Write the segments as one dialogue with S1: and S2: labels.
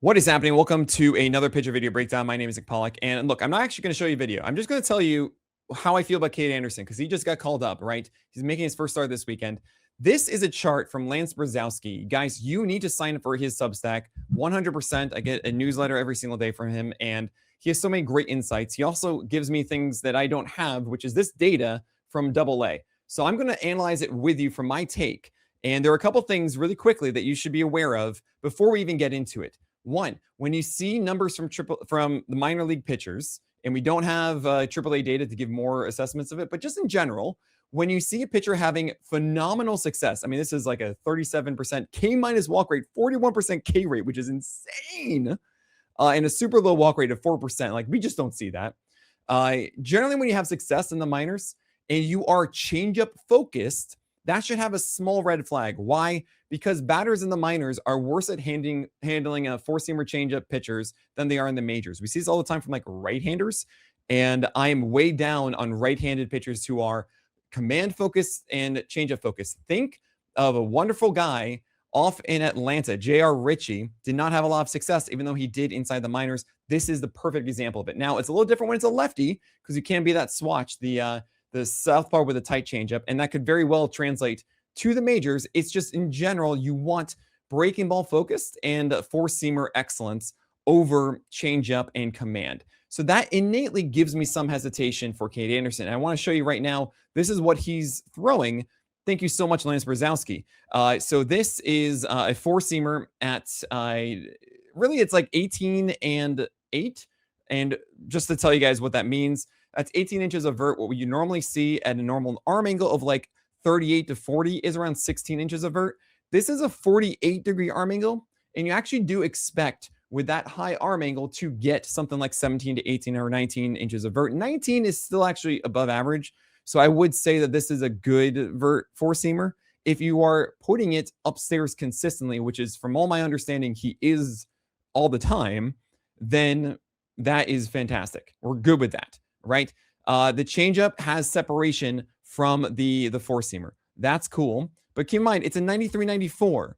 S1: What is happening? Welcome to another pitcher video breakdown. My name is Nick Pollock. And look, I'm not actually going to show you a video. I'm just going to tell you how I feel about Kade Anderson because he just got called up, right? He's making his first start this weekend. This is a chart from Lance Brzezowski. Guys, you need to sign up for his Substack 100%. I get a newsletter every single day from him, and he has so many great insights. He also gives me things that I don't have, which is this data from AA. So I'm going to analyze it with you from my take. And there are a couple things really quickly that you should be aware of before we even get into it. One, when you see numbers from the minor league pitchers, and we don't have AAA data to give more assessments of it, but just in general, when you see a pitcher having phenomenal success, I mean, this is like a 37% K minus walk rate, 41% K rate, which is insane, and a super low walk rate of 4%. Like, we just don't see that. Generally, when you have success in the minors and you are changeup focused, that should have a small red flag. Why? Because batters in the minors are worse at handling a four-seamer changeup pitchers than they are in the majors. We see this all the time from like right-handers, and I am way down on right-handed pitchers who are command focused and changeup focused. Think of a wonderful guy off in Atlanta. J.R. Ritchie did not have a lot of success, even though he did inside the minors. This is the perfect example of it. Now, it's a little different when it's a lefty because you can't be that swatch, the southpaw with a tight changeup, and that could very well translate to the majors. It's just in general, you want breaking ball focused and four-seamer excellence over changeup and command. So that innately gives me some hesitation for Kade Anderson. And I want to show you right now, this is what he's throwing. Thank you so much, Lance Brzezowski. So this is a four-seamer at, really it's like 18 and 8. And just to tell you guys what that means, that's 18 inches of vert. What you normally see at a normal arm angle of like 38 to 40 is around 16 inches of vert. This is a 48-degree arm angle, and you actually do expect with that high arm angle to get something like 17 to 18 or 19 inches of vert. 19 is still actually above average, so I would say that this is a good vert four-seamer. If you are putting it upstairs consistently, which is from all my understanding he is all the time, then that is fantastic. We're good with that. Right? The changeup has separation from the four-seamer. That's cool. But keep in mind, it's a 93-94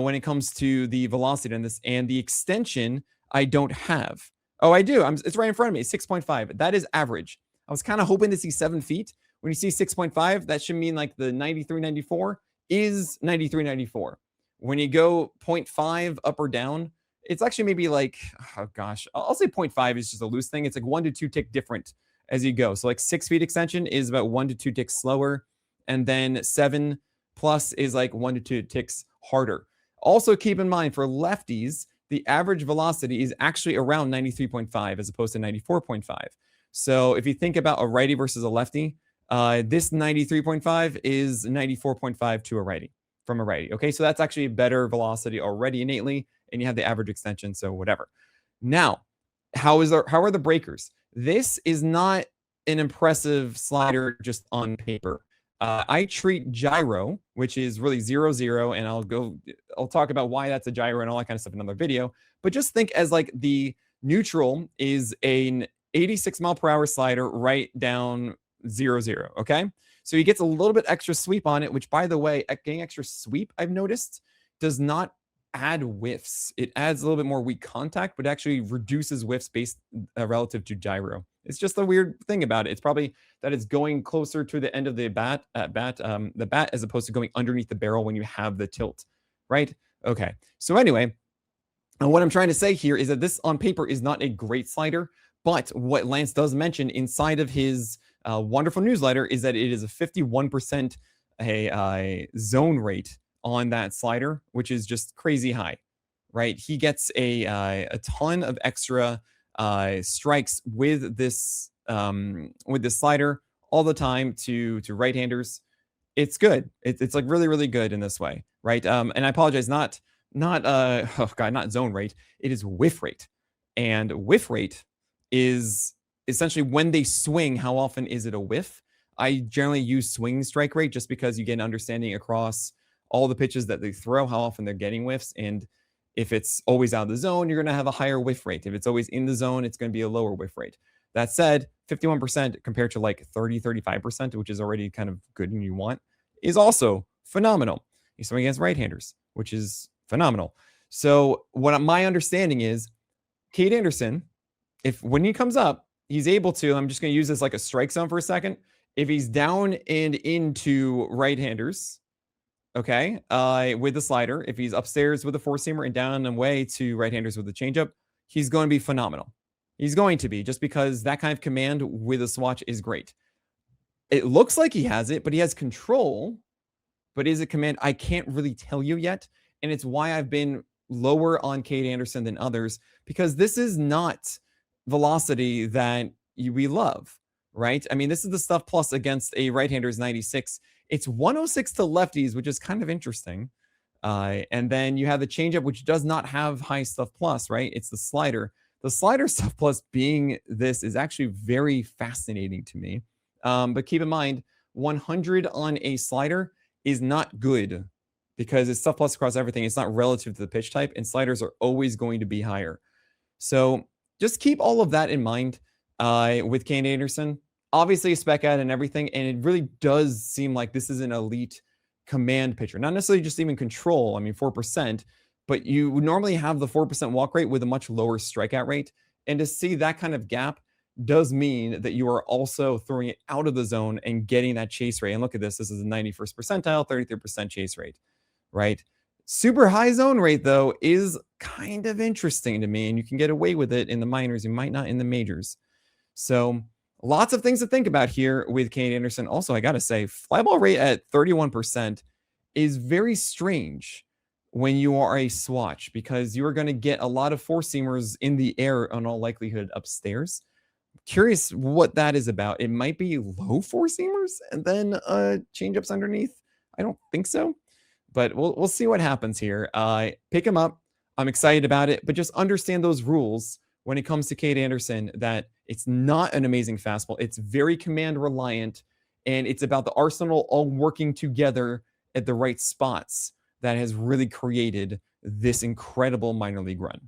S1: when it comes to the velocity on this. And the extension, I don't have. Oh, I do. It's right in front of me. 6.5. That is average. I was kind of hoping to see 7 feet. When you see 6.5, that should mean like the 93-94 is 93-94. When you go 0.5 up or down, it's actually maybe like, oh gosh, I'll say 0.5 is just a loose thing. It's like 1 to 2 tick different as you go. So like 6 feet extension is about 1 to 2 ticks slower. And then 7 plus is like 1 to 2 ticks harder. Also keep in mind for lefties, the average velocity is actually around 93.5 as opposed to 94.5. So if you think about a righty versus a lefty, this 93.5 is 94.5 to a righty from a righty. Okay, so that's actually a better velocity already innately, and you have the average extension, so whatever. Now, how are the breakers? This is not an impressive slider just on paper. I treat gyro, which is really 0-0, and I'll talk about why that's a gyro and all that kind of stuff in another video. But just think as like the neutral is an 86 mile per hour slider right down 0-0. Okay, so he gets a little bit extra sweep on it, which, by the way, getting extra sweep, I've noticed, does not add whiffs. It adds a little bit more weak contact, but actually reduces whiffs based relative to gyro. It's just a weird thing about it. It's probably that it's going closer to the end of the bat, as opposed to going underneath the barrel when you have the tilt, right? Okay. So anyway, and what I'm trying to say here is that this on paper is not a great slider, but what Lance does mention inside of his wonderful newsletter is that it is a 51% zone rate on that slider, which is just crazy high, right? He gets a ton of extra strikes with this slider all the time to right-handers. It's good. It's like really, really good in this way, right? And I apologize, not zone rate. It is whiff rate, and whiff rate is essentially when they swing. How often is it a whiff? I generally use swing strike rate just because you get an understanding across all the pitches that they throw, how often they're getting whiffs. And if it's always out of the zone, you're going to have a higher whiff rate. If it's always in the zone, it's going to be a lower whiff rate. That said, 51% compared to like 30-35%, which is already kind of good and you want, is also phenomenal. He's swinging against right-handers, which is phenomenal. So what my understanding is, Kade Anderson, if when he comes up, he's able to, I'm just going to use this like a strike zone for a second. If he's down and into right-handers, okay, with the slider, if he's upstairs with a four-seamer and down and away to right-handers with the changeup, he's going to be phenomenal. He's going to be, just because that kind of command with a swatch is great. It looks like he has it, but he has control. But is it command? I can't really tell you yet. And it's why I've been lower on Kade Anderson than others, because this is not velocity that we love, right? I mean, this is the stuff plus against a right-hander's 96. It's 106 to lefties, which is kind of interesting. And then you have the changeup, which does not have high stuff plus, right? It's the slider. The slider stuff plus being this is actually very fascinating to me. But keep in mind, 100 on a slider is not good because it's stuff plus across everything. It's not relative to the pitch type, and sliders are always going to be higher. So just keep all of that in mind with Kade Anderson. Obviously, a spec ad and everything, and it really does seem like this is an elite command pitcher. Not necessarily just even control, I mean 4%, but you would normally have the 4% walk rate with a much lower strikeout rate. And to see that kind of gap does mean that you are also throwing it out of the zone and getting that chase rate. And look at this. This is a 91st percentile, 33% chase rate, right? Super high zone rate, though, is kind of interesting to me, and you can get away with it in the minors. You might not in the majors. So lots of things to think about here with Kade Anderson. Also, I got to say, fly ball rate at 31% is very strange when you are a swatch, because you are going to get a lot of four-seamers in the air in all likelihood upstairs. Curious what that is about. It might be low four-seamers and then changeups underneath. I don't think so, but we'll see what happens here. Pick him up. I'm excited about it, but just understand those rules when it comes to Kade Anderson, that it's not an amazing fastball. It's very command reliant, and it's about the arsenal all working together at the right spots that has really created this incredible minor league run.